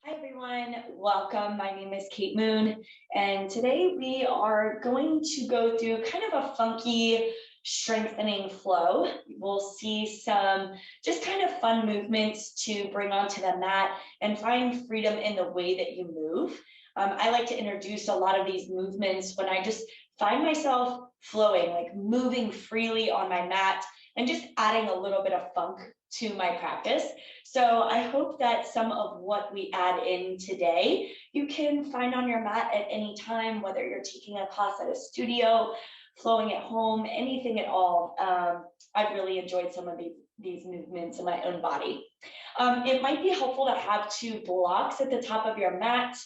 Hi everyone, welcome. My name is Kate Moon, and today we are going to go through kind of a funky strengthening flow. We'll see some just kind of fun movements to bring onto the mat and find freedom in the way that you move. I like to introduce a lot of these movements when I just find myself flowing, like moving freely on my mat and just adding a little bit of funk to my practice. So I hope that some of what we add in today, you can find on your mat at any time, whether you're taking a class at a studio, flowing at home, anything at all. I've really enjoyed some of these movements in my own body. It might be helpful to have two blocks at the top of your mat.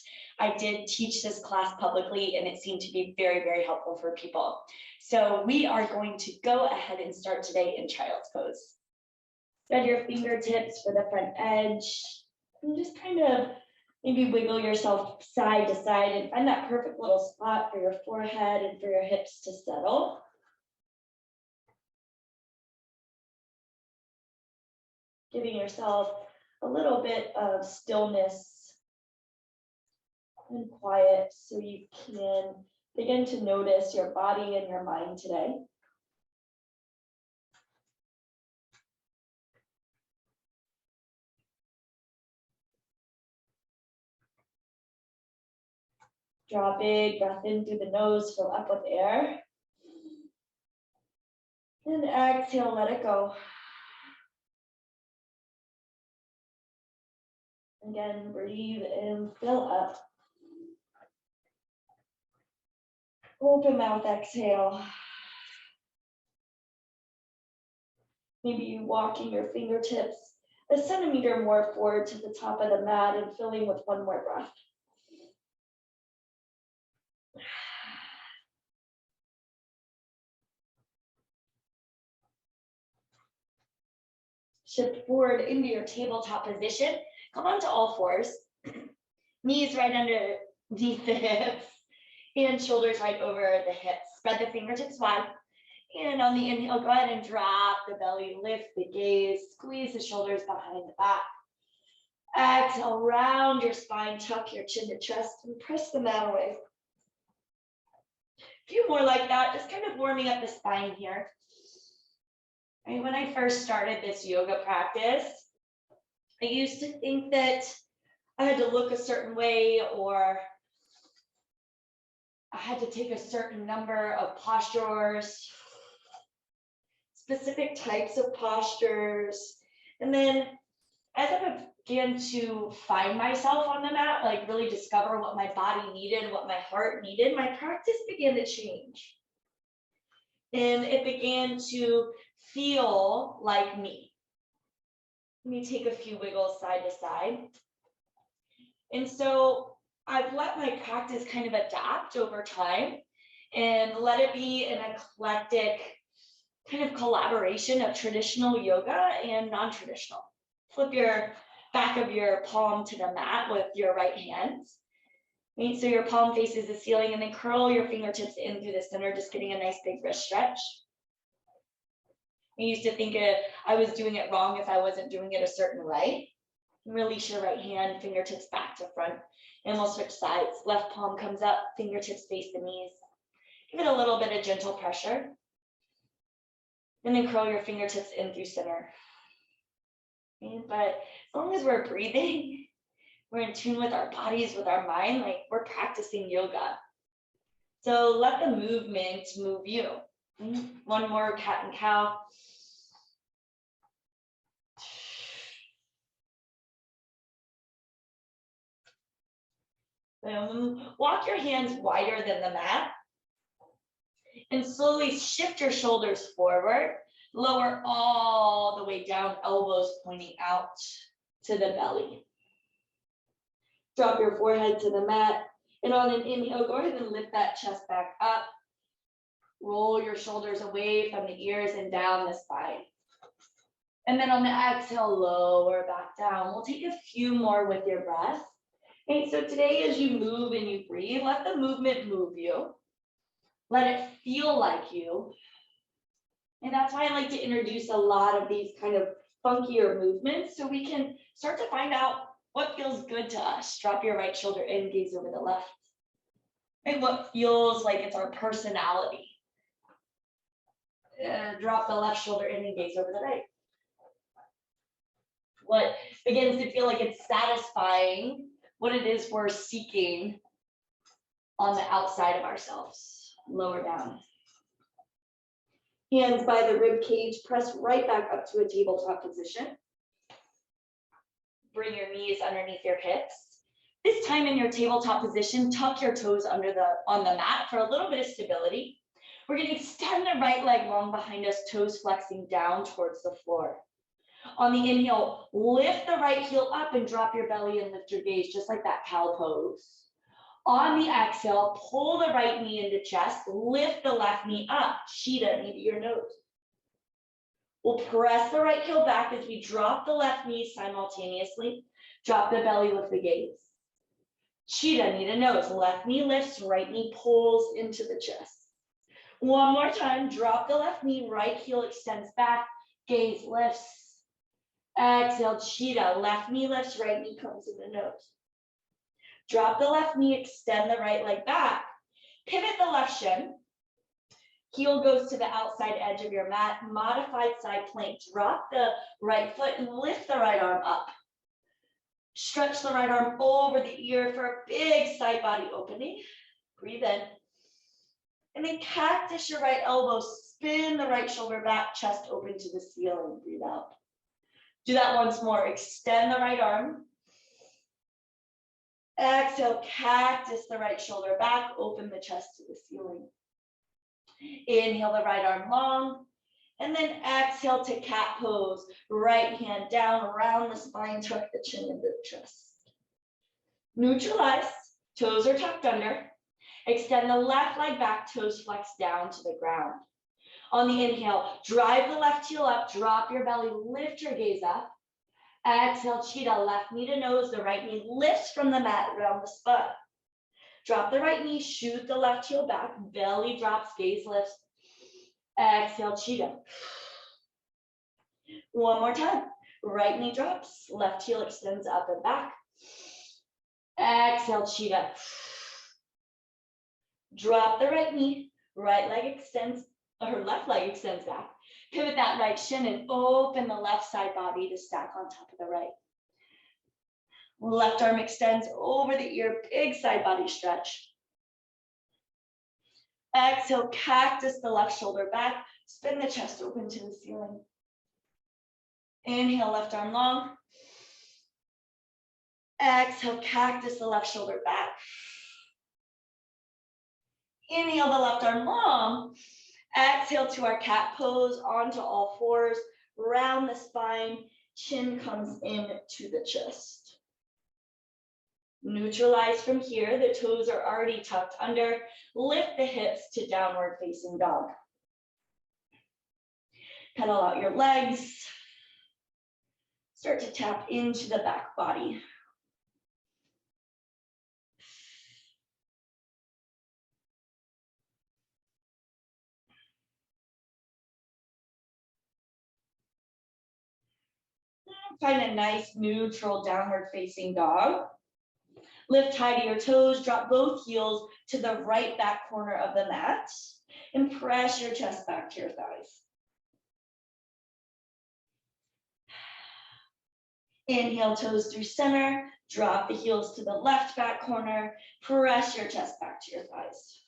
I did teach this class publicly and it seemed to be very, very helpful for people. So we are going to go ahead and start today in child's pose. Spread your fingertips for the front edge and just kind of maybe wiggle yourself side to side and find that perfect little spot for your forehead and for your hips to settle. Giving yourself a little bit of stillness and quiet so you can begin to notice your body and your mind today. Draw a big breath in through the nose, fill up with air. And exhale, let it go. Again, breathe in, fill up. Open mouth, exhale. Maybe you walking your fingertips a centimeter more forward to the top of the mat and filling with one more breath. Shift forward into your tabletop position. Come onto all fours. Knees right underneath the hips and shoulders right over the hips. Spread the fingertips wide. And on the inhale, go ahead and drop the belly, lift the gaze, squeeze the shoulders behind the back. Exhale, round your spine, tuck your chin to chest, and press the mat away. A few more like that, just kind of warming up the spine here. And when I first started this yoga practice, I used to think that I had to look a certain way or I had to take a certain number of postures, specific types of postures. And then as I began to find myself on the mat, like really discover what my body needed, what my heart needed, my practice began to change. And it began to feel like me. Let me take a few wiggles side to side. And so I've let my practice kind of adapt over time and let it be an eclectic kind of collaboration of traditional yoga and non-traditional. Flip your back of your palm to the mat with your right hand. So your palm faces the ceiling and then curl your fingertips in through the center, just getting a nice big wrist stretch. I used to think I was doing it wrong if I wasn't doing it a certain way. Release your right hand, fingertips back to front, and we'll switch sides. Left palm comes up, fingertips face the knees. Give it a little bit of gentle pressure. And then curl your fingertips in through center. Okay, but as long as we're breathing, we're in tune with our bodies, with our mind, like we're practicing yoga. So let the movement move you. One more cat and cow. Walk your hands wider than the mat and slowly shift your shoulders forward. Lower all the way down, elbows pointing out to the belly. Drop your forehead to the mat. And on an inhale, go ahead and lift that chest back up. Roll your shoulders away from the ears and down the spine. And then on the exhale, lower back down. We'll take a few more with your breath. Okay, so today as you move and you breathe, let the movement move you. Let it feel like you. And that's why I like to introduce a lot of these kind of funkier movements so we can start to find out What feels good to us? Drop your right shoulder in, gaze over the left. Right? What feels like it's our personality? Drop the left shoulder in and gaze over the right. What begins to feel like it's satisfying, what it is we're seeking on the outside of ourselves. Lower down. Hands by the rib cage, press right back up to a tabletop position. Bring your knees underneath your hips. This time in your tabletop position, tuck your toes on the mat for a little bit of stability. We're going to extend the right leg long behind us, toes flexing down towards the floor. On the inhale, lift the right heel up and drop your belly and lift your gaze, just like that cow pose. On the exhale, pull the right knee into chest, lift the left knee up, Shita, knee to your nose. We'll press the right heel back as we drop the left knee simultaneously. Drop the belly, lift the gaze. Shita, knee to nose, left knee lifts, right knee pulls into the chest. One more time, drop the left knee, right heel extends back, gaze lifts. Exhale, Shita, left knee lifts, right knee comes in the nose. Drop the left knee, extend the right leg back. Pivot the left shin. Heel goes to the outside edge of your mat. Modified side plank. Drop the right foot and lift the right arm up. Stretch the right arm over the ear for a big side body opening. Breathe in. And then cactus your right elbow. Spin the right shoulder back, chest open to the ceiling. Breathe out. Do that once more. Extend the right arm. Exhale, cactus the right shoulder back, open the chest to the ceiling. Inhale the right arm long, and then exhale to cat pose. Right hand down, around the spine, tuck the chin into the chest. Neutralize, toes are tucked under. Extend the left leg back, toes flex down to the ground. On the inhale, drive the left heel up, drop your belly, lift your gaze up. Exhale, Shita, left knee to nose, the right knee lifts from the mat around the spine. Drop the right knee, shoot the left heel back, belly drops, gaze lifts. Exhale, Shita. One more time. Right knee drops, left heel extends up and back. Exhale, Shita. Drop the right knee, right leg extends, or left leg extends back. Pivot that right shin and open the left side body to stack on top of the right. Left arm extends over the ear, big side body stretch. Exhale, cactus the left shoulder back, spin the chest open to the ceiling. Inhale, left arm long. Exhale, cactus the left shoulder back. Inhale the left arm long. Exhale to our cat pose, onto all fours, round the spine, chin comes in to the chest. Neutralize from here, the toes are already tucked under. Lift the hips to downward facing dog. Pedal out your legs. Start to tap into the back body. Find a nice neutral downward facing dog. Lift high to your toes, drop both heels to the right back corner of the mat, and press your chest back to your thighs. Inhale, toes through center, drop the heels to the left back corner, press your chest back to your thighs.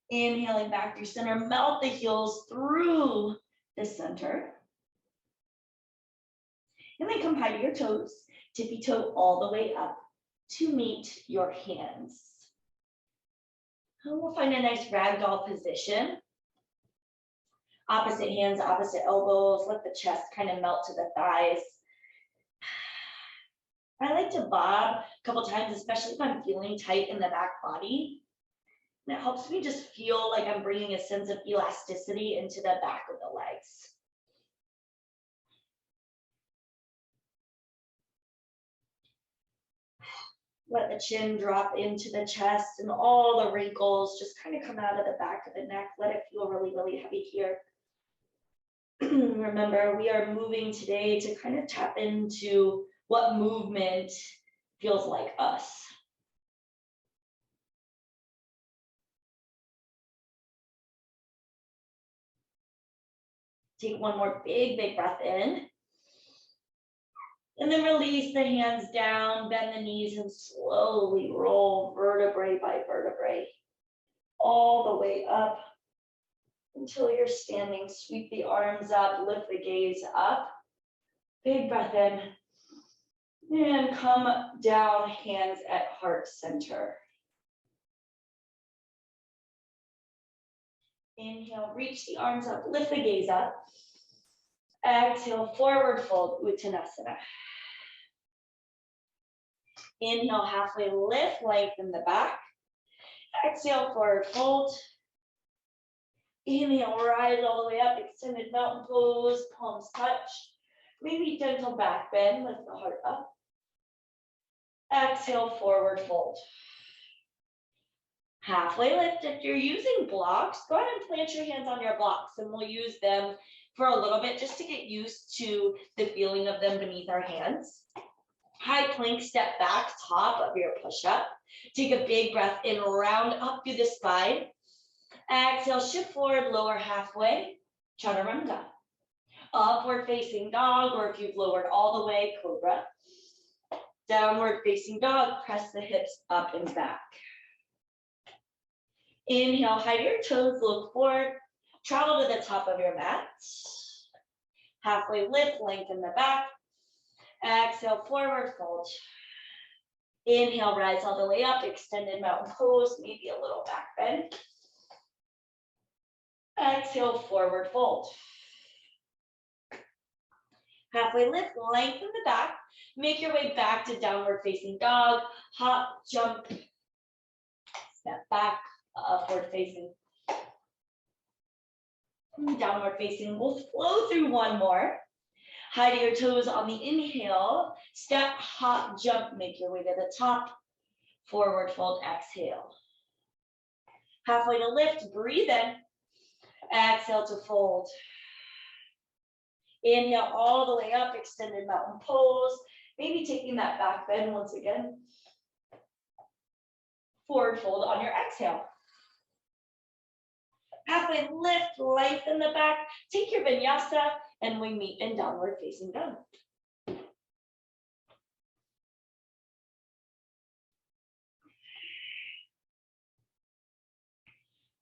Inhaling back through center, melt the heels through the center. And then come high to your toes, tippy toe all the way up to meet your hands. And we'll find a nice ragdoll position. Opposite hands, opposite elbows, let the chest kind of melt to the thighs. I like to bob a couple times, especially if I'm feeling tight in the back body. And it helps me just feel like I'm bringing a sense of elasticity into the back of the legs. Let the chin drop into the chest and all the wrinkles just kind of come out of the back of the neck. Let it feel really, really heavy here. Remember, we are moving today to kind of tap into what movement feels like us. Take one more big breath in. And then release the hands down, bend the knees, and slowly roll vertebrae by vertebrae all the way up until you're standing. Sweep the arms up, lift the gaze up. Big breath in. And come down, hands at heart center. Inhale, reach the arms up, lift the gaze up. Exhale, forward fold, Uttanasana. Inhale, halfway lift, lengthen the back. Exhale, forward fold. Inhale, rise all the way up, extended mountain pose, palms touch. Maybe gentle back bend, lift the heart up. Exhale, forward fold. Halfway lift. If you're using blocks, go ahead and plant your hands on your blocks, and we'll use them for a little bit just to get used to the feeling of them beneath our hands. High plank, step back, top of your push-up. Take a big breath in, round up through the spine. Exhale, shift forward, lower halfway, chaturanga. Upward facing dog, or if you've lowered all the way, cobra. Downward facing dog, press the hips up and back. Inhale, hide your toes, look forward, travel to the top of your mat. Halfway lift, lengthen the back. Exhale, forward fold. Inhale, rise all the way up, extended mountain pose, maybe a little back bend. Exhale, forward fold. Halfway lift, lengthen the back. Make your way back to downward facing dog. Hop, jump, step back, upward facing. Downward facing. We'll flow through one more. Hide your toes on the inhale. Step, hop, jump, make your way to the top. Forward fold, exhale. Halfway to lift, breathe in. Exhale to fold. Inhale all the way up, extended mountain pose. Maybe taking that back bend once again. Forward fold on your exhale. Halfway lift, lengthen the back. Take your vinyasa, and we meet in downward facing dog.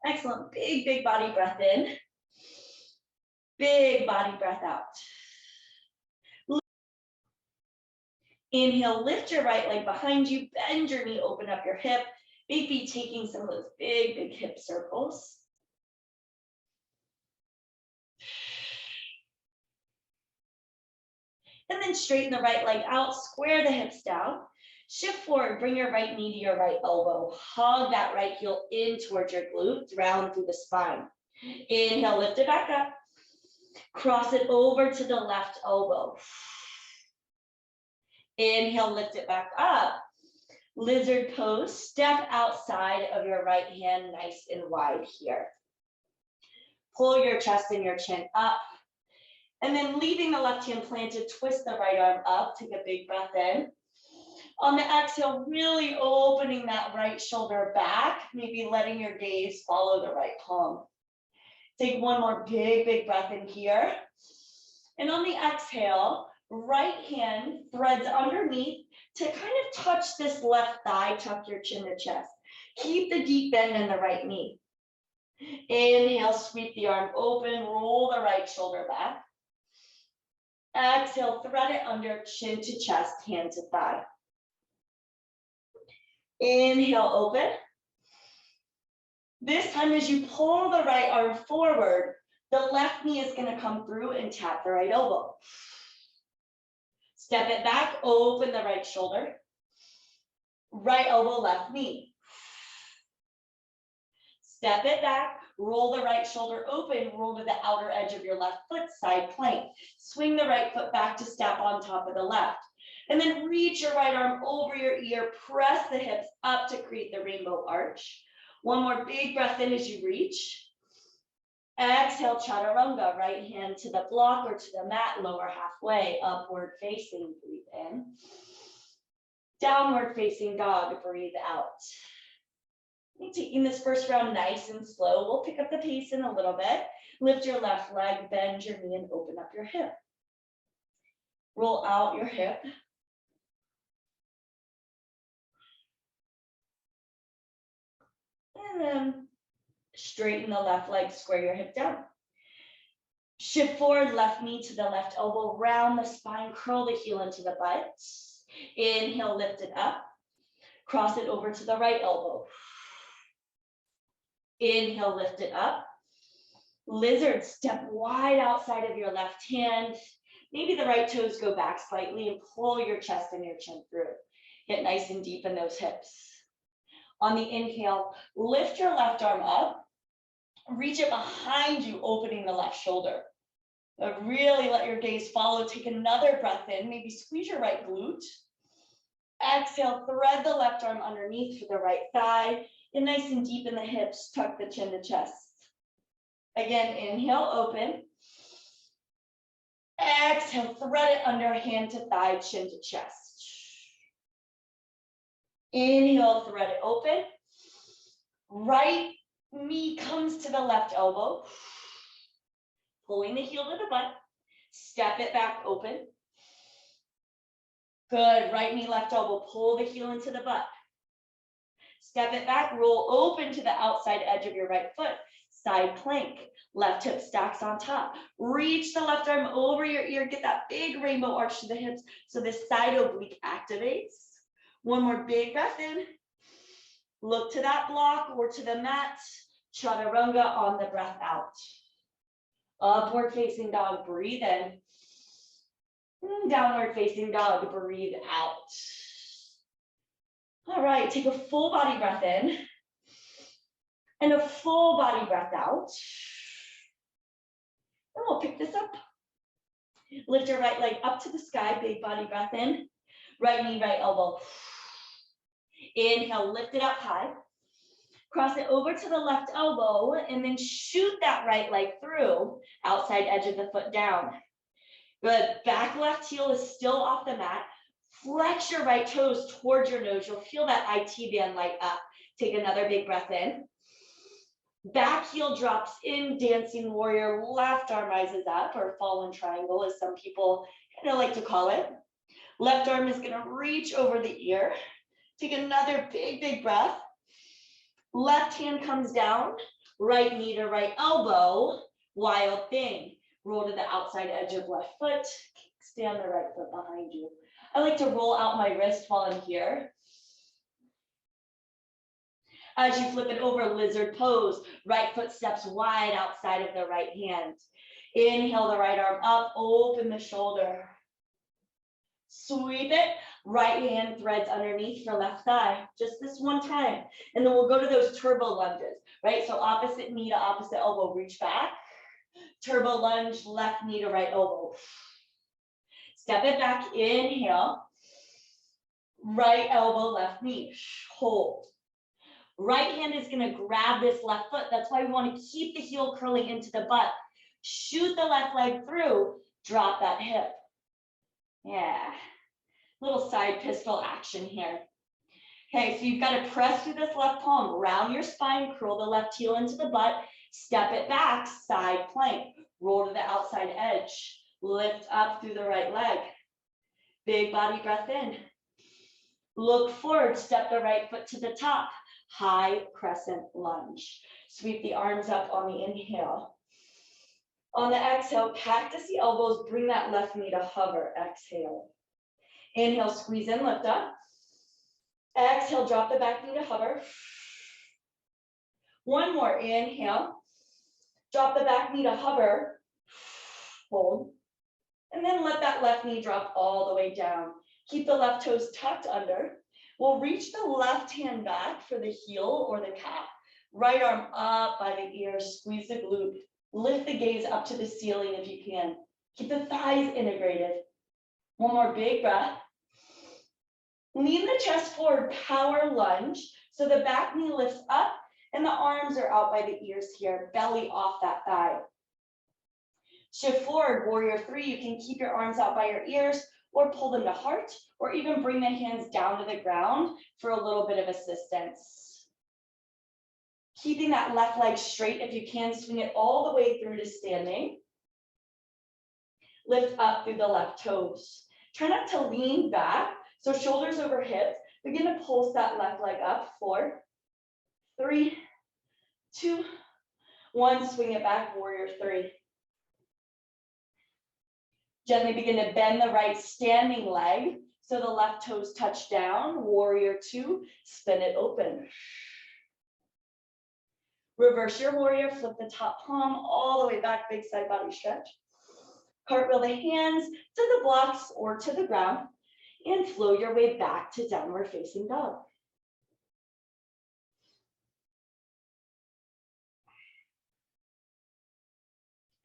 Excellent. Big body breath in. Big body breath out. Inhale, lift your right leg behind you, bend your knee, open up your hip. Maybe taking some of those big hip circles. And then straighten the right leg out, square the hips down. Shift forward, bring your right knee to your right elbow. Hug that right heel in towards your glutes, round through the spine. Inhale, lift it back up. Cross it over to the left elbow. Inhale, lift it back up. Lizard pose, step outside of your right hand, nice and wide here. Pull your chest and your chin up. And then leaving the left hand planted, twist the right arm up, take a big breath in. On the exhale, really opening that right shoulder back, maybe letting your gaze follow the right palm. Take one more big breath in here. And on the exhale, right hand threads underneath to kind of touch this left thigh, tuck your chin to chest. Keep the deep bend in the right knee. Inhale, sweep the arm open, roll the right shoulder back. Exhale, thread it under, chin to chest, hand to thigh. Inhale, open. This time as you pull the right arm forward, the left knee is going to come through and tap the right elbow. Step it back, open the right shoulder. Right elbow, left knee. Step it back, roll the right shoulder open, roll to the outer edge of your left foot, side plank. Swing the right foot back to step on top of the left. And then reach your right arm over your ear, press the hips up to create the rainbow arch. One more big breath in as you reach. Exhale, chaturanga, right hand to the block or to the mat, lower halfway, upward facing, breathe in. Downward facing dog, breathe out. Taking this first round nice and slow, we'll pick up the pace in a little bit. Lift your left leg, bend your knee, and open up your hip. Roll out your hip. And then straighten the left leg, square your hip down. Shift forward, left knee to the left elbow, round the spine, curl the heel into the butt. Inhale, lift it up. Cross it over to the right elbow. Inhale, lift it up. Lizard, step wide outside of your left hand. Maybe the right toes go back slightly and pull your chest and your chin through. Get nice and deep in those hips. On the inhale, lift your left arm up. Reach it behind you, opening the left shoulder. But really let your gaze follow. Take another breath in. Maybe squeeze your right glute. Exhale, thread the left arm underneath for the right thigh. Get nice and deep in the hips. Tuck the chin to chest. Again, inhale, open. Exhale, thread it under, hand to thigh, chin to chest. Inhale, thread it open. Right knee comes to the left elbow. Pulling the heel to the butt. Step it back, open. Good, right knee, left elbow, pull the heel into the butt. Step it back, roll open to the outside edge of your right foot. Side plank, left hip stacks on top. Reach the left arm over your ear, get that big rainbow arch to the hips so this side oblique activates. One more big breath in. Look to that block or to the mat. Chaturanga on the breath out. Upward facing dog, breathe in. Downward facing dog, breathe out. All right, take a full body breath in and a full body breath out. And we'll pick this up. Lift your right leg up to the sky, big body breath in. Right knee, right elbow. Inhale, lift it up high. Cross it over to the left elbow and then shoot that right leg through, outside edge of the foot down. Good, back left heel is still off the mat. Flex your right toes towards your nose. You'll feel that IT band light up. Take another big breath in. Back heel drops in, dancing warrior. Left arm rises up, or fallen triangle, as some people kind of like to call it. Left arm is going to reach over the ear. Take another big, big breath. Left hand comes down. Right knee to right elbow. Wild thing. Roll to the outside edge of left foot. Stand the right foot behind you. I like to roll out my wrist while I'm here. As you flip it over, lizard pose. Right foot steps wide outside of the right hand. Inhale the right arm up, open the shoulder. Sweep it, right hand threads underneath for left thigh. Just this one time. And then we'll go to those turbo lunges, right? So opposite knee to opposite elbow, reach back. Turbo lunge, left knee to right elbow. Step it back, inhale. Right elbow, left knee, hold. Right hand is gonna grab this left foot. That's why we wanna keep the heel curling into the butt. Shoot the left leg through, drop that hip. Yeah, little side pistol action here. Okay, so you've gotta press through this left palm, round your spine, curl the left heel into the butt, step it back, side plank, roll to the outside edge, lift up through the right leg. Big body breath in. Look forward, step the right foot to the top, high crescent lunge. Sweep the arms up on the inhale. On the exhale, cactus the elbows, bring that left knee to hover, exhale. Inhale, squeeze in, lift up. Exhale, drop the back knee to hover. One more, inhale. Drop the back knee to hover, hold. And then let that left knee drop all the way down. Keep the left toes tucked under. We'll reach the left hand back for the heel or the calf. Right arm up by the ear, squeeze the glute. Lift the gaze up to the ceiling if you can. Keep the thighs integrated. One more big breath. Lean the chest forward, power lunge. So the back knee lifts up And the arms are out by the ears here, belly off that thigh. Shift forward, warrior three. You can keep your arms out by your ears or pull them to heart, or even bring the hands down to the ground for a little bit of assistance. Keeping that left leg straight. If you can, swing it all the way through to standing. Lift up through the left toes. Try not to lean back. So shoulders over hips. Begin to pulse that left leg up. 4, 3, 2, 1. Swing it back, warrior three. Gently begin to bend the right standing leg so the left toes touch down. Warrior two, spin it open. Reverse your warrior, flip the top palm all the way back, big side body stretch. Cartwheel the hands to the blocks or to the ground and flow your way back to downward facing dog.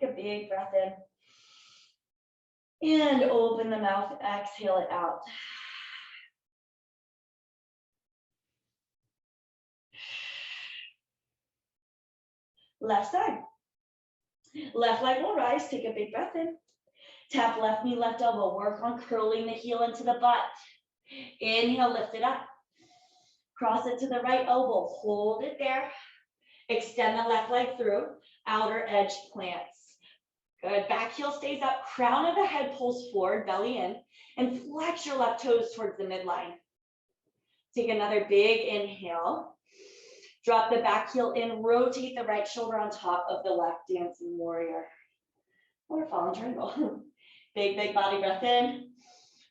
Take a big breath in. And open the mouth, exhale it out. Left side. Left leg will rise, take a big breath in. Tap left knee, left elbow, work on curling the heel into the butt. Inhale, lift it up. Cross it to the right elbow, hold it there. Extend the left leg through, outer edge plants. Good, back heel stays up, crown of the head pulls forward, belly in, and flex your left toes towards the midline. Take another big inhale. Drop the back heel in, rotate the right shoulder on top of the left dancing warrior. Or fallen triangle. Big, big body breath in.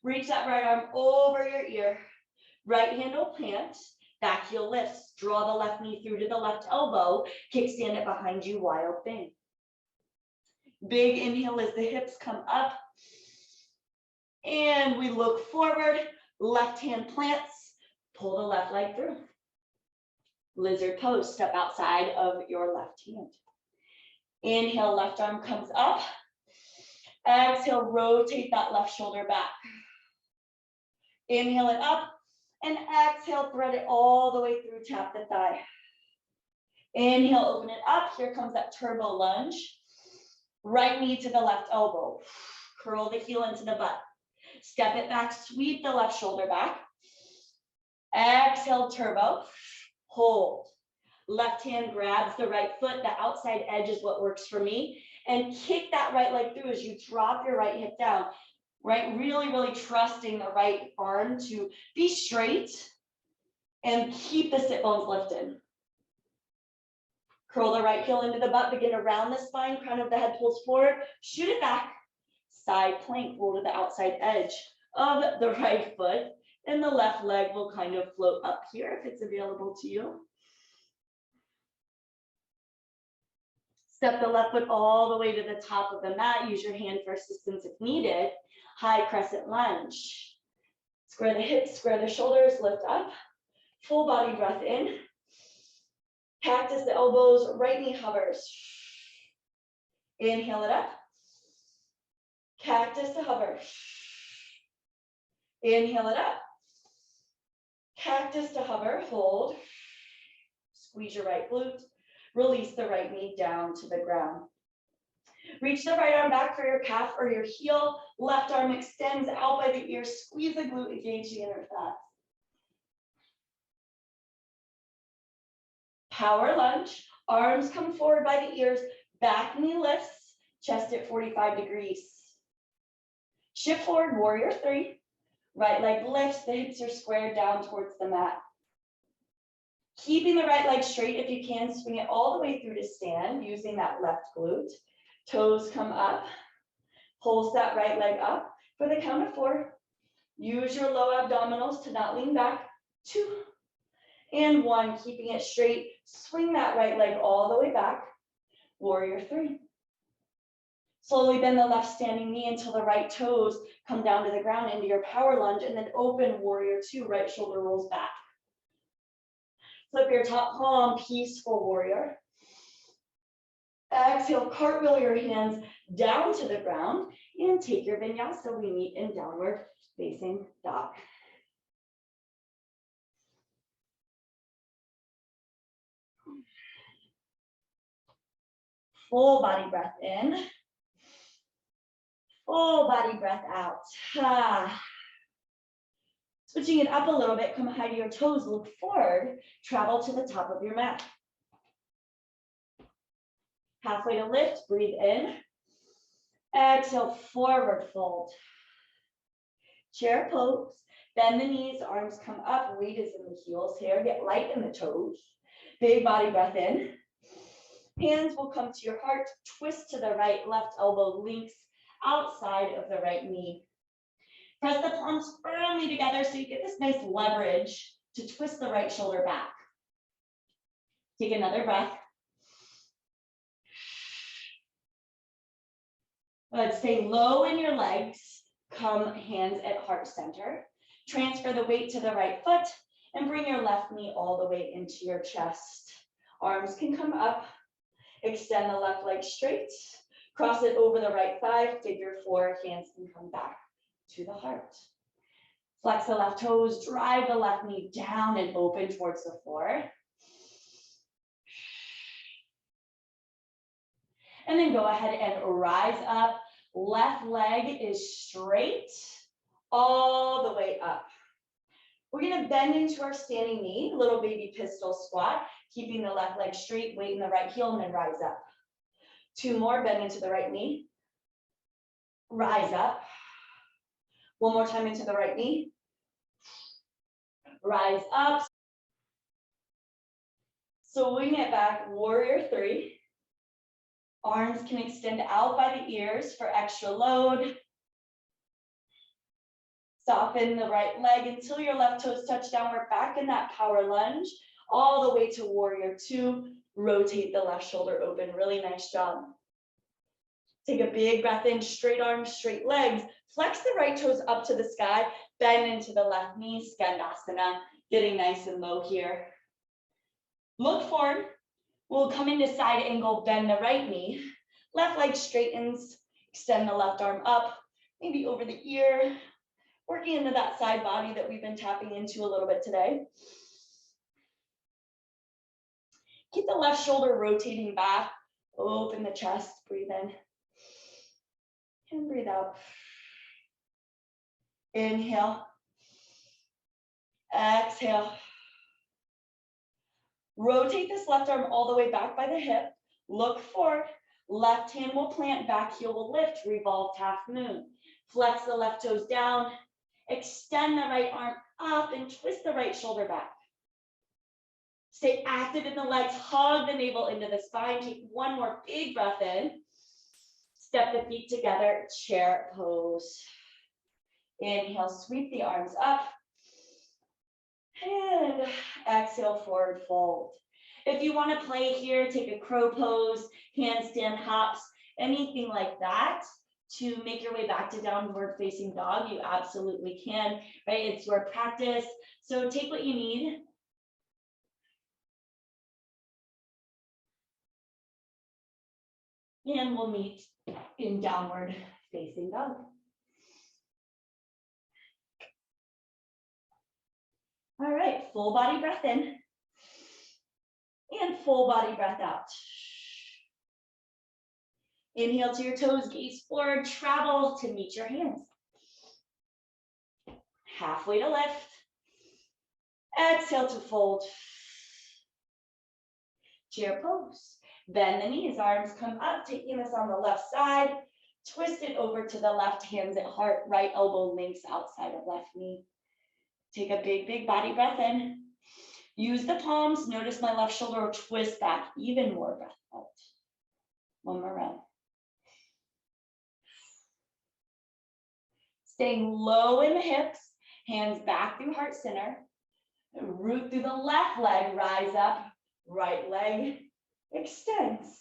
Reach that right arm over your ear. Right hand will plant, back heel lifts. Draw the left knee through to the left elbow, kickstand it behind you, wild thing. Big inhale as the hips come up. And we look forward, left hand plants, pull the left leg through. Lizard pose, step outside of your left hand. Inhale, left arm comes up. Exhale, rotate that left shoulder back. Inhale it up, and exhale, thread it all the way through, tap the thigh. Inhale, open it up, here comes that turbo lunge. Right knee to the left elbow. Curl the heel into the butt. Step it back, sweep the left shoulder back. Exhale, turbo. Hold. Left hand grabs the right foot. The outside edge is what works for me. And kick that right leg through as you drop your right hip down. Right? Really, really trusting the right arm to be straight and keep the sit bones lifted. Curl the right heel into the butt, begin to round the spine, crown of the head pulls forward, shoot it back, side plank, roll to the outside edge of the right foot, and the left leg will kind of float up here if it's available to you. Step the left foot all the way to the top of the mat, use your hand for assistance if needed. High crescent lunge. Square the hips, square the shoulders, lift up, full body breath in. Cactus the elbows, right knee hovers. Inhale it up. Cactus to hover. Inhale it up. Cactus to hover, hold. Squeeze your right glute. Release the right knee down to the ground. Reach the right arm back for your calf or your heel. Left arm extends out by the ear. Squeeze the glute, engage the inner thighs. Power lunge, arms come forward by the ears, back knee lifts, chest at 45 degrees. Shift forward, warrior three. Right leg lifts, the hips are squared down towards the mat. Keeping the right leg straight, if you can, swing it all the way through to stand, using that left glute. Toes come up, pulse that right leg up. For the count of 4, use your low abdominals to not lean back. 2, and 1, keeping it straight. Swing that right leg all the way back. Warrior 3. Slowly bend the left standing knee until the right toes come down to the ground into your power lunge, and then open warrior 2, right shoulder rolls back. Flip your top palm, peaceful warrior. Exhale, cartwheel your hands down to the ground and take your vinyasa. We meet in downward facing dog. Full body breath in. Full body breath out. Switching it up a little bit, come high to your toes, look forward, travel to the top of your mat. Halfway to lift, breathe in. Exhale, forward fold. Chair pose, bend the knees, arms come up, weight is in the heels here, get light in the toes. Big body breath in. Hands will come to your heart, twist to the right, left elbow links outside of the right knee. Press the palms firmly together so you get this nice leverage to twist the right shoulder back. Take another breath. Let's stay low in your legs. Come hands at heart center. Transfer the weight to the right foot and bring your left knee all the way into your chest. Arms can come up. Extend the left leg straight. Cross it over the right thigh. Figure four. Hands can come back to the heart. Flex the left toes. Drive the left knee down and open towards the floor. And then go ahead and rise up. Left leg is straight all the way up. We're going to bend into our standing knee, little baby pistol squat, keeping the left leg straight, weight in the right heel, and then rise up. Two more, bend into the right knee. Rise up. One more time into the right knee. Rise up. Swing it back, warrior three. Arms can extend out by the ears for extra load. Soften the right leg until your left toes touch down. We're back in that power lunge, all the way to warrior two. Rotate the left shoulder open. Really nice job. Take a big breath in, straight arms, straight legs. Flex the right toes up to the sky. Bend into the left knee, Skandasana. Getting nice and low here. Look forward. We'll come into side angle, bend the right knee. Left leg straightens, extend the left arm up, maybe over the ear. Working into that side body that we've been tapping into a little bit today. Keep the left shoulder rotating back. Open the chest, breathe in. And breathe out. Inhale. Exhale. Rotate this left arm all the way back by the hip. Look forward. Left hand will plant, back heel will lift. Revolved half moon. Flex the left toes down. Extend the right arm up and twist the right shoulder back. Stay active in the legs. Hug the navel into the spine. Take one more big breath in. Step the feet together. Chair pose. Inhale, sweep the arms up. And exhale, forward fold. If you want to play here, take a crow pose, handstand hops, anything like that to make your way back to downward facing dog, you absolutely can, right? It's your practice. So take what you need. And we'll meet in downward facing dog. All right, full body breath in and full body breath out. Inhale to your toes, gaze forward, travel to meet your hands. Halfway to lift. Exhale to fold. Chair pose. Bend the knees, arms come up, taking this on the left side. Twist it over to the left, hands at heart, right elbow links outside of left knee. Take a big, big body breath in. Use the palms. Notice my left shoulder will twist back. Even more breath out. One more round. Staying low in the hips. Hands back through heart center. Root through the left leg. Rise up. Right leg extends.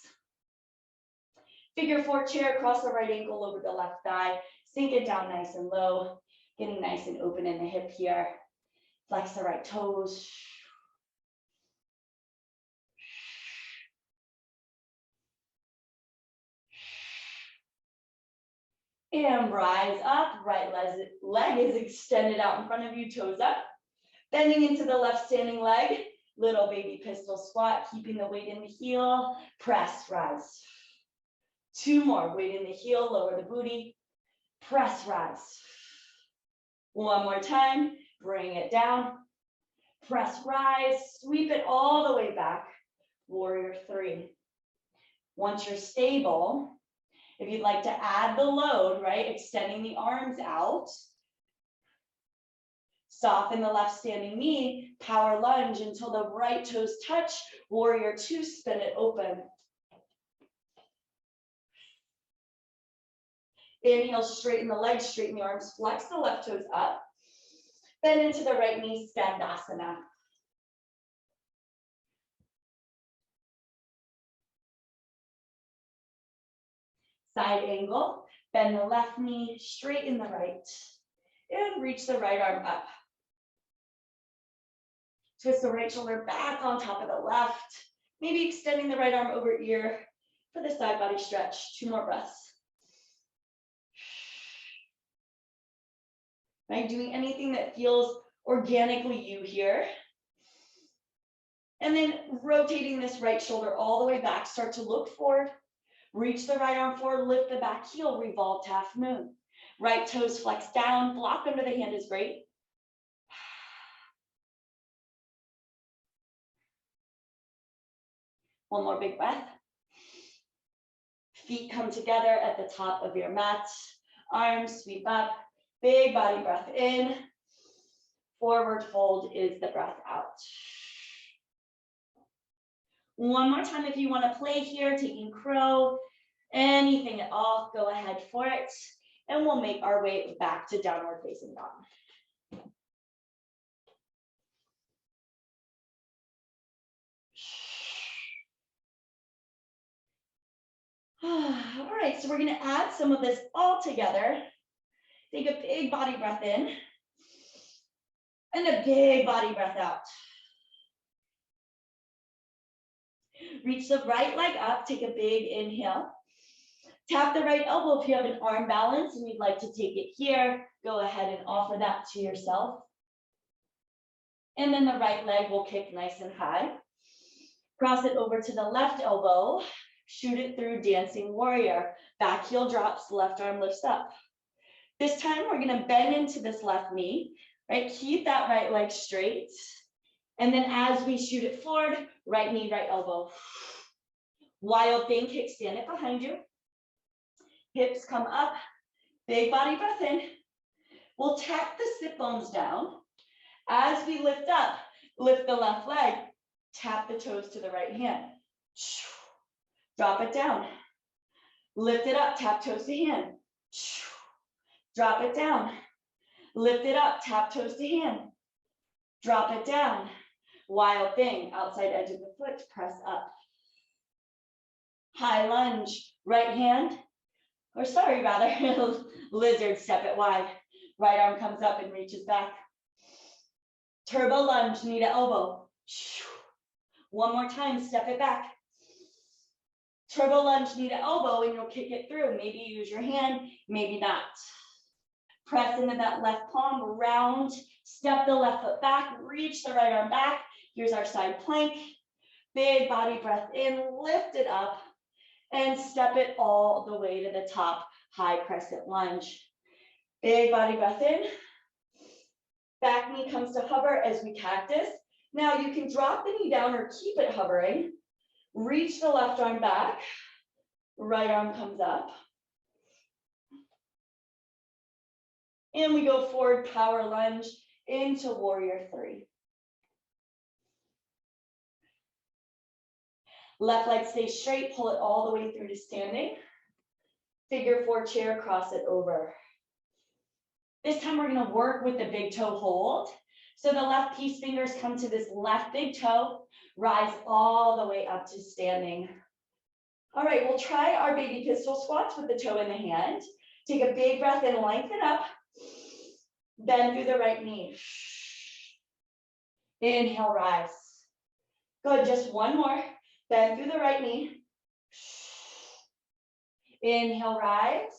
Figure four chair. Cross the right ankle over the left thigh. Sink it down nice and low. Getting nice and open in the hip here. Flex the right toes. And rise up. Right leg is extended out in front of you, toes up. Bending into the left standing leg. Little baby pistol squat, keeping the weight in the heel. Press, rise. 2 more. Weight in the heel, lower the booty. Press, rise. 1 more time. Bring it down. Press, rise. Sweep it all the way back. Warrior 3. Once you're stable, if you'd like to add the load, right, extending the arms out, soften the left standing knee, power lunge until the right toes touch. Warrior 2, spin it open. Inhale, straighten the legs, straighten the arms, flex the left toes up. Bend into the right knee, Skandasana. Side angle, bend the left knee, straighten the right, and reach the right arm up. Twist the right shoulder back on top of the left, maybe extending the right arm over ear for the side body stretch. 2 more breaths. Right, doing anything that feels organically you here. And then rotating this right shoulder all the way back, start to look forward. Reach the right arm forward, lift the back heel, revolve to half moon. Right toes flex down, block under the hand is great. One more big breath. Feet come together at the top of your mat. Arms sweep up, big body breath in. Forward fold is the breath out. One more time if you want to play here, taking crow, anything at all, go ahead for it. And we'll make our way back to downward facing dog. All right, so we're going to add some of this all together. Take a big body breath in and a big body breath out. Reach the right leg up, take a big inhale. Tap the right elbow if you have an arm balance and you'd like to take it here. Go ahead and offer that to yourself. And then the right leg will kick nice and high. Cross it over to the left elbow. Shoot it through dancing warrior. Back heel drops, left arm lifts up. This time we're going to bend into this left knee, right? Keep that right leg straight. And then as we shoot it forward, right knee, right elbow. Wild thing, kickstand it behind you. Hips come up, big body breath in. We'll tap the sit bones down. As we lift up, lift the left leg, tap the toes to the right hand. Drop it down. Lift it up, tap toes to hand. Drop it down. Lift it up, tap toes to hand. Drop it down. Wild thing, outside edge of the foot, press up. High lunge, right hand, or sorry, rather, lizard, step it wide. Right arm comes up and reaches back. Turbo lunge, knee to elbow. One more time, step it back. Turbo lunge, knee to elbow, and you'll kick it through. Maybe use your hand, maybe not. Press into that left palm, round, step the left foot back, reach the right arm back. Here's our side plank. Big body breath in, lift it up, and step it all the way to the top. High crescent lunge. Big body breath in. Back knee comes to hover as we cactus. Now you can drop the knee down or keep it hovering. Reach the left arm back. Right arm comes up. And we go forward, power lunge into warrior 3. Left leg stays straight, pull it all the way through to standing. Figure 4 chair, cross it over. This time we're gonna work with the big toe hold. So the left peace fingers come to this left big toe, rise all the way up to standing. All right, we'll try our baby pistol squats with the toe in the hand. Take a big breath in, lengthen up. Bend through the right knee. Inhale, rise. Good, just one more. Bend through the right knee. Inhale, rise.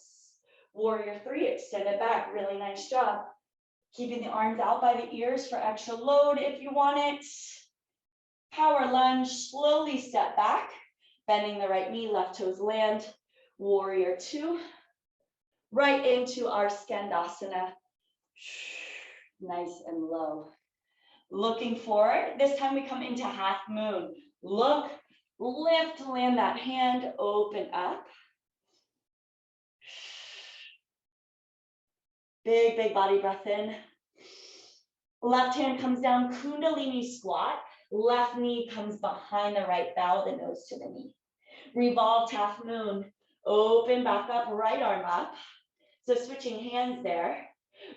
Warrior 3, extend it back. Really nice job. Keeping the arms out by the ears for extra load if you want it. Power lunge, slowly step back. Bending the right knee, left toes land. warrior two, right into our Skandasana. Nice and low. Looking forward, this time we come into half moon. Look, lift, land that hand, open up. Big, big body breath in. Left hand comes down, Kundalini squat. Left knee comes behind the right bow, the nose to the knee. Revolved half moon. Open back up, right arm up. So switching hands there.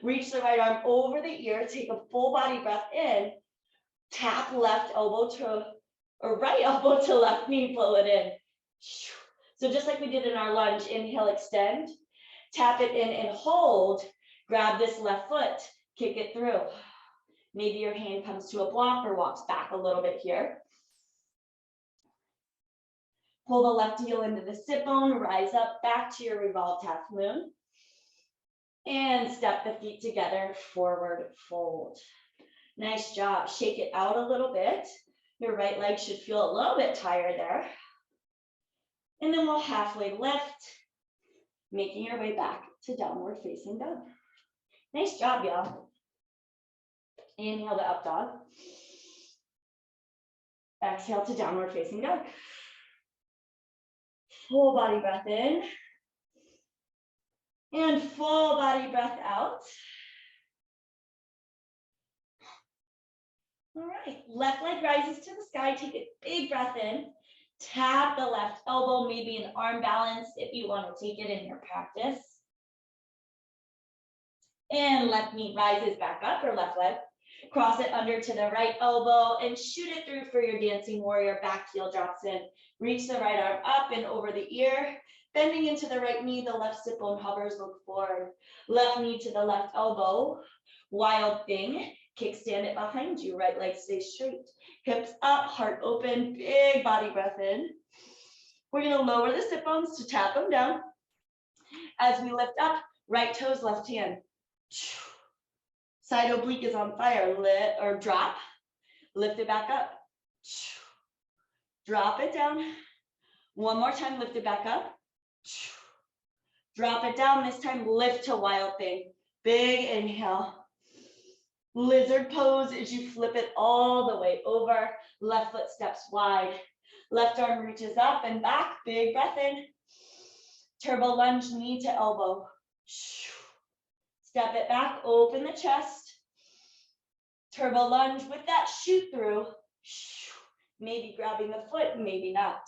Reach the right arm over the ear. Take a full body breath in. Tap left elbow to, or right elbow to left knee, pull it in. So just like we did in our lunge, inhale, extend. Tap it in and hold. Grab this left foot, kick it through. Maybe your hand comes to a block or walks back a little bit here. Pull the left heel into the sit bone, rise up back to your revolved half moon. And step the feet together, forward fold. Nice job. Shake it out a little bit. Your right leg should feel a little bit tired there. And then we'll halfway lift, making your way back to downward facing dog. Nice job, y'all. Inhale to up dog. Exhale to downward facing dog. Full body breath in. And full body breath out. All right, left leg rises to the sky. Take a big breath in. Tap the left elbow, maybe an arm balance if you want to take it in your practice. And left knee rises back up, or left leg. Cross it under to the right elbow and shoot it through for your dancing warrior. Back heel drops in. Reach the right arm up and over the ear. Bending into the right knee, the left sit bone hovers, look forward. Left knee to the left elbow. Wild thing. Kickstand it behind you. Right leg stays straight. Hips up, heart open, big body breath in. We're going to lower the sit bones to tap them down. As we lift up, right toes, left hand. Side oblique is on fire. Lift or drop. Lift it back up. Drop it down. One more time, lift it back up. Drop it down. This time, lift to wild thing. Big inhale. Lizard pose as you flip it all the way over. Left foot steps wide. Left arm reaches up and back. Big breath in. Turbo lunge, knee to elbow. Step it back, open the chest. Turbo lunge with that shoot through. Maybe grabbing the foot, maybe not.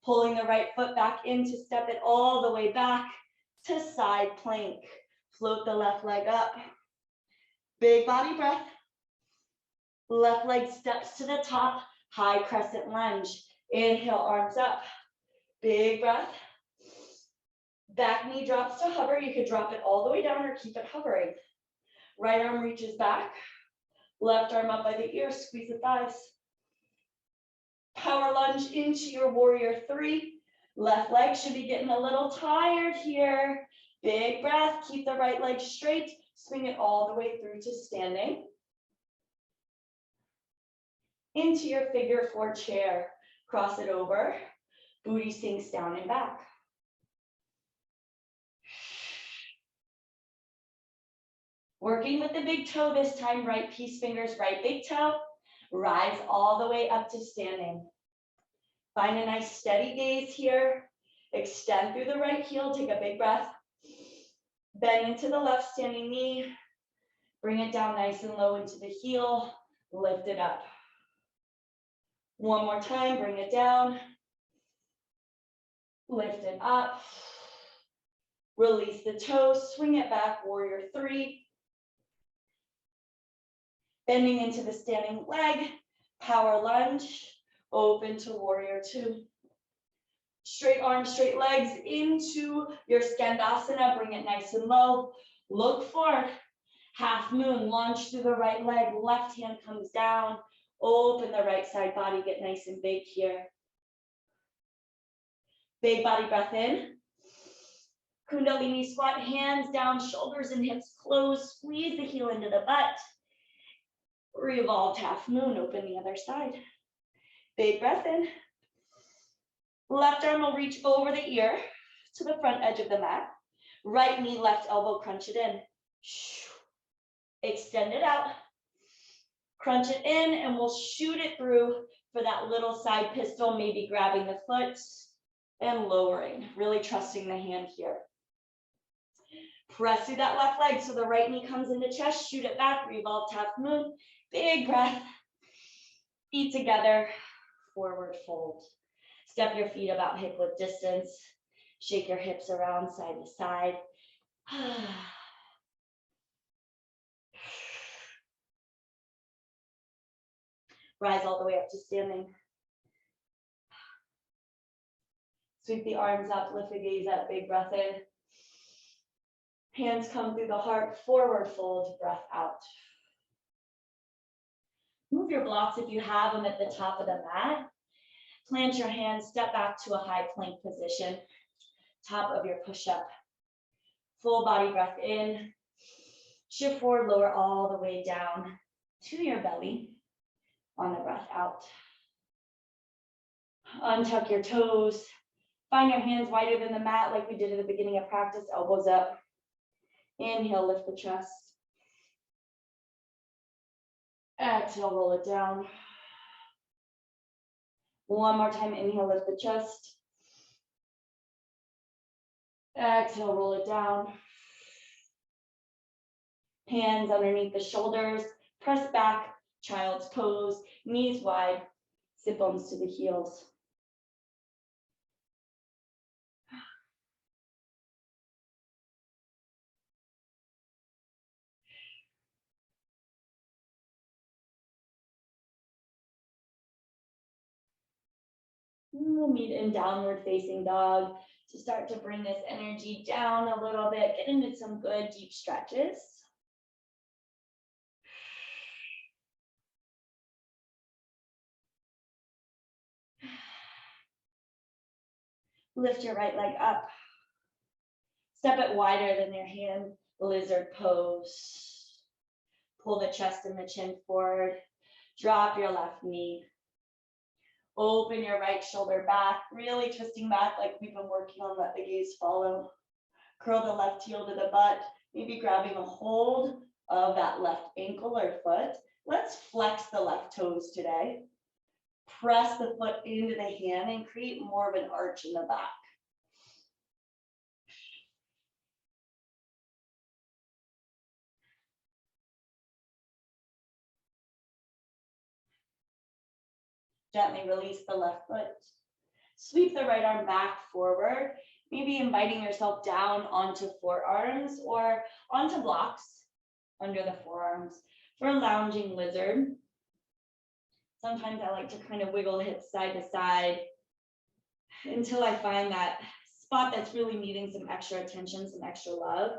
Pulling the right foot back in to step it all the way back to side plank. Float the left leg up. Big body breath. Left leg steps to the top. High crescent lunge. Inhale, arms up. Big breath. Back knee drops to hover. You could drop it all the way down or keep it hovering. Right arm reaches back. Left arm up by the ear. Squeeze the thighs. Power lunge into your warrior three. Left leg should be getting a little tired here. Big breath. Keep the right leg straight. Swing it all the way through to standing. Into your figure four chair. Cross it over. Booty sinks down and back. Working with the big toe this time, right peace fingers, right big toe. Rise all the way up to standing. Find a nice steady gaze here. Extend through the right heel, take a big breath. Bend into the left standing knee. Bring it down nice and low into the heel. Lift it up. One more time, bring it down. Lift it up. Release the toes, swing it back, warrior three. Bending into the standing leg, power lunge, open to warrior two. Straight arms, straight legs into your Skandasana, bring it nice and low. Look forward, half moon, launch through the right leg, left hand comes down, open the right side body, get nice and big here. Big body breath in. Kundalini squat, hands down, shoulders and hips close, squeeze the heel into the butt. Revolved half moon, open the other side. Big breath in. Left arm will reach over the ear to the front edge of the mat. Right knee, left elbow, crunch it in. Extend it out. Crunch it in, and we'll shoot it through for that little side pistol, maybe grabbing the foot and lowering, really trusting the hand here. Press through that left leg so the right knee comes into chest, shoot it back, revolve, half moon, big breath. Feet together, forward fold. Step your feet about hip width distance. Shake your hips around side to side. Rise all the way up to standing. Sweep the arms up, lift the gaze up, big breath in. Hands come through the heart, forward fold, breath out. Move your blocks if you have them at the top of the mat. Plant your hands, step back to a high plank position, top of your push-up. Full body breath in. Shift forward, lower all the way down to your belly on the breath out. Untuck your toes. Find your hands wider than the mat like we did at the beginning of practice, elbows up. Inhale, lift the chest. Exhale, roll it down. One more time, inhale, lift the chest. Exhale, roll it down. Hands underneath the shoulders, press back, child's pose, knees wide, sit bones to the heels. We'll meet in downward facing dog to start to bring this energy down a little bit, get into some good deep stretches. Lift your right leg up. Step it wider than your hand, lizard pose. Pull the chest and the chin forward. Drop your left knee. Open your right shoulder back, really twisting back like we've been working on, let the gaze follow. Curl the left heel to the butt, maybe grabbing a hold of that left ankle or foot. Let's flex the left toes today. Press the foot into the hand and create more of an arch in the back. Gently release the left foot. Sweep the right arm back forward, maybe inviting yourself down onto forearms or onto blocks under the forearms for a lounging lizard. Sometimes I like to kind of wiggle hips side to side until I find that spot that's really needing some extra attention, some extra love.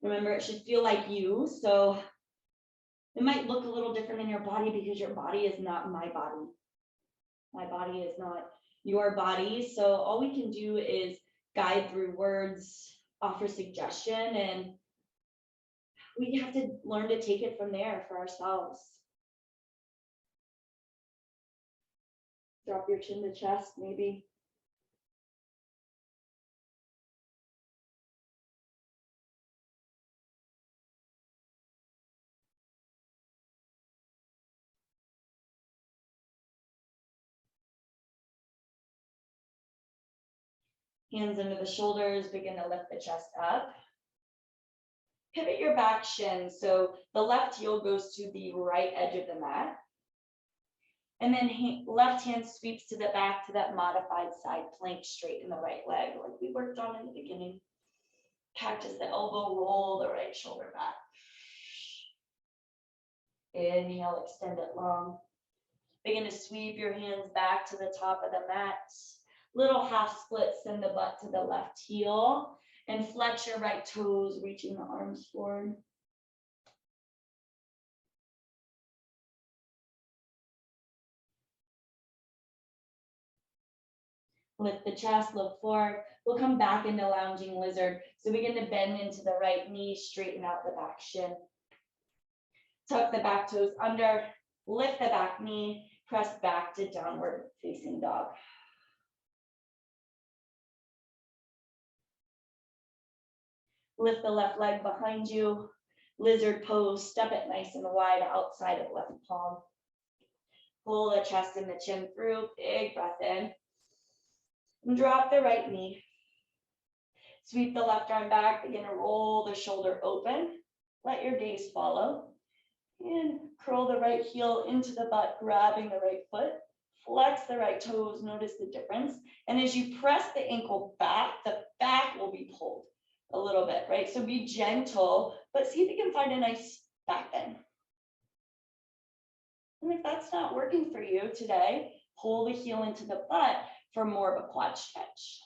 Remember, it should feel like you. So it might look a little different in your body because your body is not my body. My body is not your body. So all we can do is guide through words, offer suggestion, and we have to learn to take it from there for ourselves. Drop your chin to chest, maybe. Hands under the shoulders, begin to lift the chest up. Pivot your back shin, so the left heel goes to the right edge of the mat. And then left hand sweeps to the back to that modified side plank, straighten the right leg, like we worked on in the beginning. Cactus the elbow, roll the right shoulder back. Inhale, extend it long. Begin to sweep your hands back to the top of the mat. Little half split, send the butt to the left heel and flex your right toes, reaching the arms forward. Lift the chest, look forward. We'll come back into lounging lizard. So begin to bend into the right knee, straighten out the back shin. Tuck the back toes under, lift the back knee, press back to downward facing dog. Lift the left leg behind you. Lizard pose, step it nice and wide outside of left palm. Pull the chest and the chin through, big breath in. And drop the right knee. Sweep the left arm back, begin to roll the shoulder open. Let your gaze follow. And curl the right heel into the butt, grabbing the right foot. Flex the right toes, notice the difference. And as you press the ankle back, the back will be pulled a little bit, right? So be gentle, but see if you can find a nice back bend. And if that's not working for you today, pull the heel into the butt for more of a quad stretch.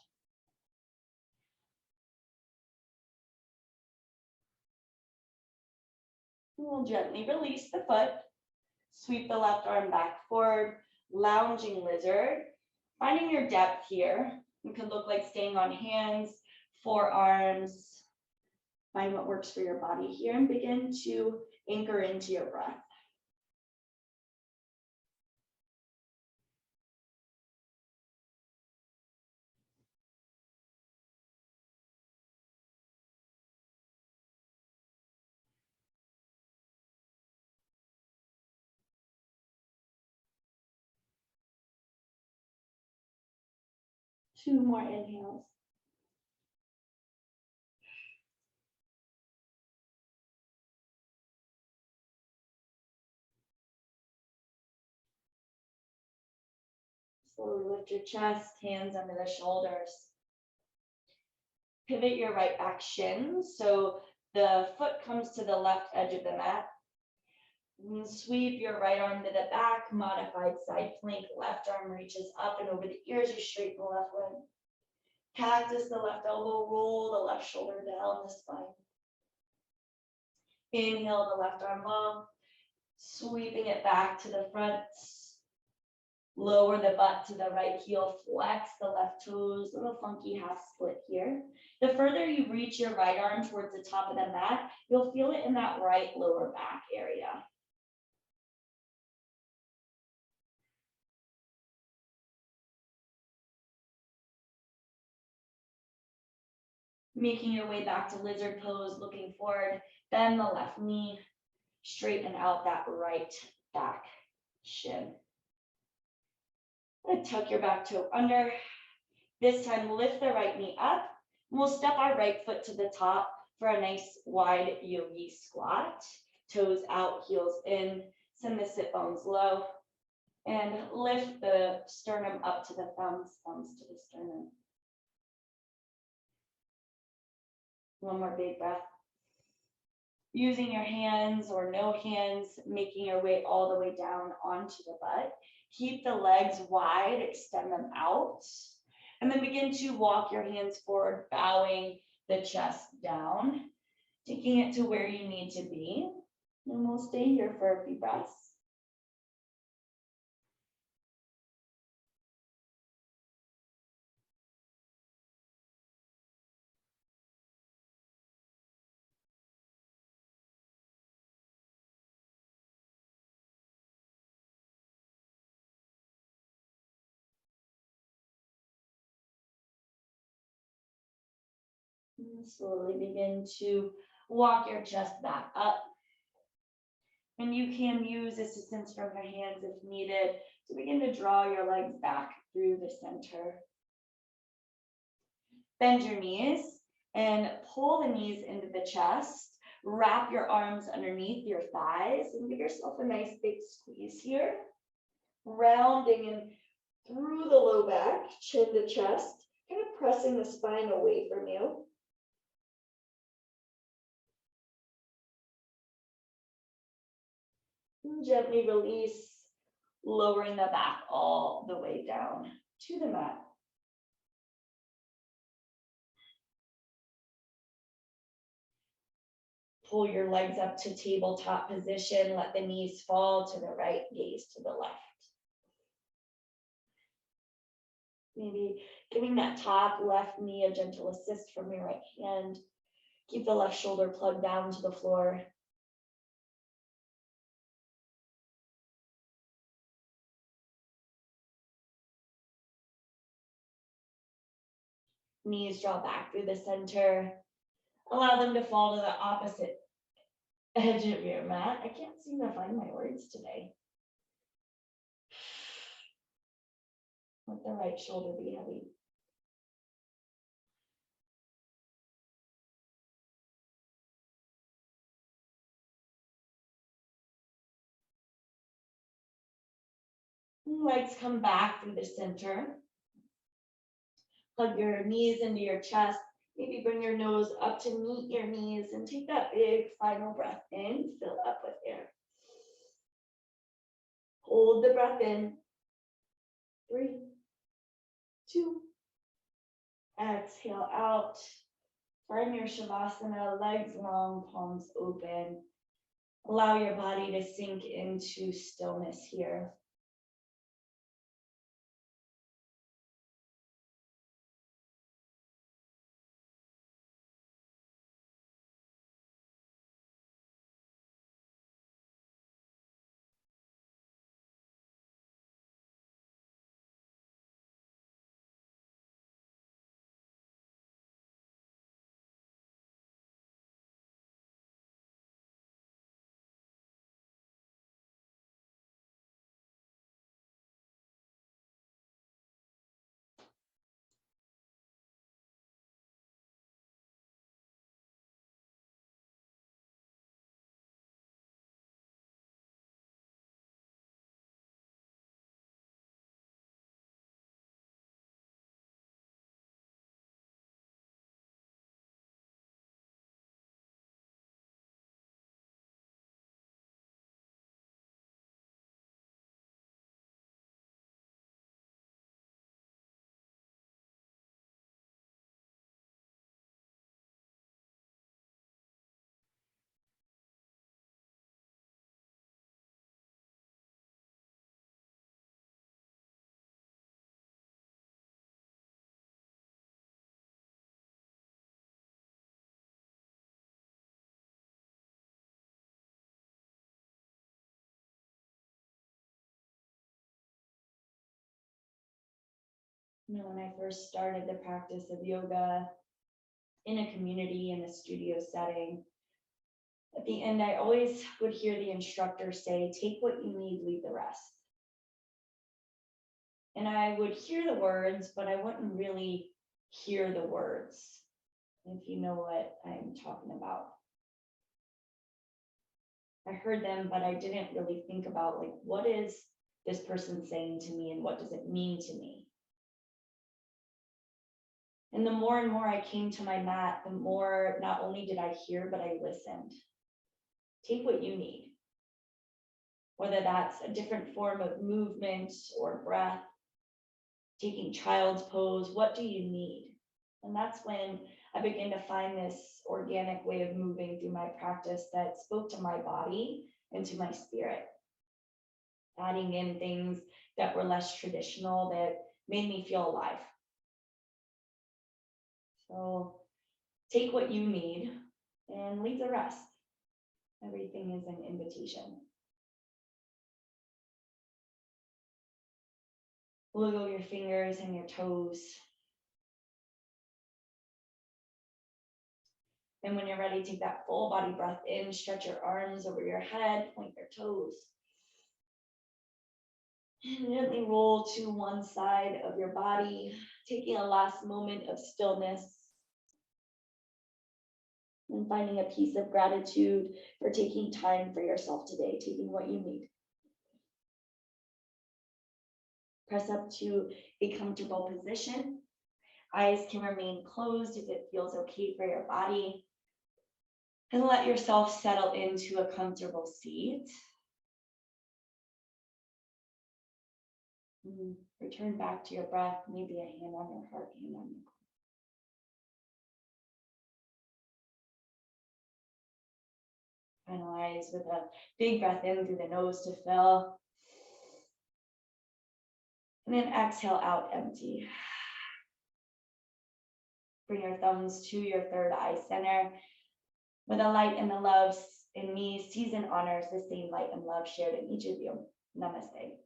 We'll gently release the foot, sweep the left arm back forward, lounging lizard. Finding your depth here, it could look like staying on hands, forearms. Find what works for your body here and begin to anchor into your breath. Two more inhales. Slowly lift your chest, hands under the shoulders. Pivot your right back shin so the foot comes to the left edge of the mat. And sweep your right arm to the back, modified side plank. Left arm reaches up and over the ears, you straighten the left leg. Cactus the left elbow, roll the left shoulder down the spine. Inhale the left arm long, sweeping it back to the front. Lower the butt to the right heel, flex the left toes, little funky half split here. The further you reach your right arm towards the top of the mat, you'll feel it in that right lower back area. Making your way back to lizard pose, looking forward, bend the left knee, straighten out that right back shin. And tuck your back toe under. This time, lift the right knee up. And we'll step our right foot to the top for a nice wide yogi squat. Toes out, heels in, send the sit bones low. And lift the sternum up to the thumbs, thumbs to the sternum. One more big breath. Using your hands or no hands, making your way all the way down onto the butt. Keep the legs wide, extend them out. And then begin to walk your hands forward, bowing the chest down, taking it to where you need to be. And we'll stay here for a few breaths. And slowly begin to walk your chest back up. And you can use assistance from your hands if needed to begin to draw your legs back through the center. Bend your knees and pull the knees into the chest. Wrap your arms underneath your thighs and give yourself a nice big squeeze here. Rounding in through the low back, chin to chest, kind of pressing the spine away from you. And gently release, lowering the back all the way down to the mat. Pull your legs up to tabletop position. Let the knees fall to the right, gaze to the left. Maybe giving that top left knee a gentle assist from your right hand. Keep the left shoulder plugged down to the floor. Knees draw back through the center. Allow them to fall to the opposite edge of your mat. I can't seem to find my words today. Let the right shoulder be heavy. Legs come back through the center. Plug your knees into your chest. Maybe bring your nose up to meet your knees and take that big final breath in. Fill up with air. Hold the breath in. 3, 2. Exhale out. Find your Shavasana, legs long, palms open. Allow your body to sink into stillness here. When I first started the practice of yoga in a community, in a studio setting, at the end, I always would hear the instructor say, take what you need, leave the rest. And I would hear the words, but I wouldn't really hear the words, if you know what I'm talking about. I heard them, but I didn't really think about, like, what is this person saying to me and what does it mean to me? And the more and more I came to my mat, the more not only did I hear, but I listened. Take what you need, whether that's a different form of movement or breath, taking child's pose. What do you need? And that's when I began to find this organic way of moving through my practice that spoke to my body and to my spirit, adding in things that were less traditional that made me feel alive. So take what you need and leave the rest. Everything is an invitation. Wiggle your fingers and your toes. And when you're ready, take that full body breath in, stretch your arms over your head, point your toes. And gently roll to one side of your body, taking a last moment of stillness and finding a piece of gratitude for taking time for yourself today, taking what you need. Press up to a comfortable position. Eyes can remain closed if it feels okay for your body. And let yourself settle into a comfortable seat. Return back to your breath, maybe a hand on your heart, hand on your core. Finalize with a big breath in through the nose to fill. And then exhale out, empty. Bring your thumbs to your third eye center. With the light and the love in me, sees and honors the same light and love shared in each of you. Namaste.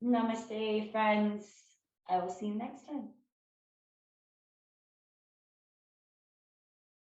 Namaste, friends. I will see you next time.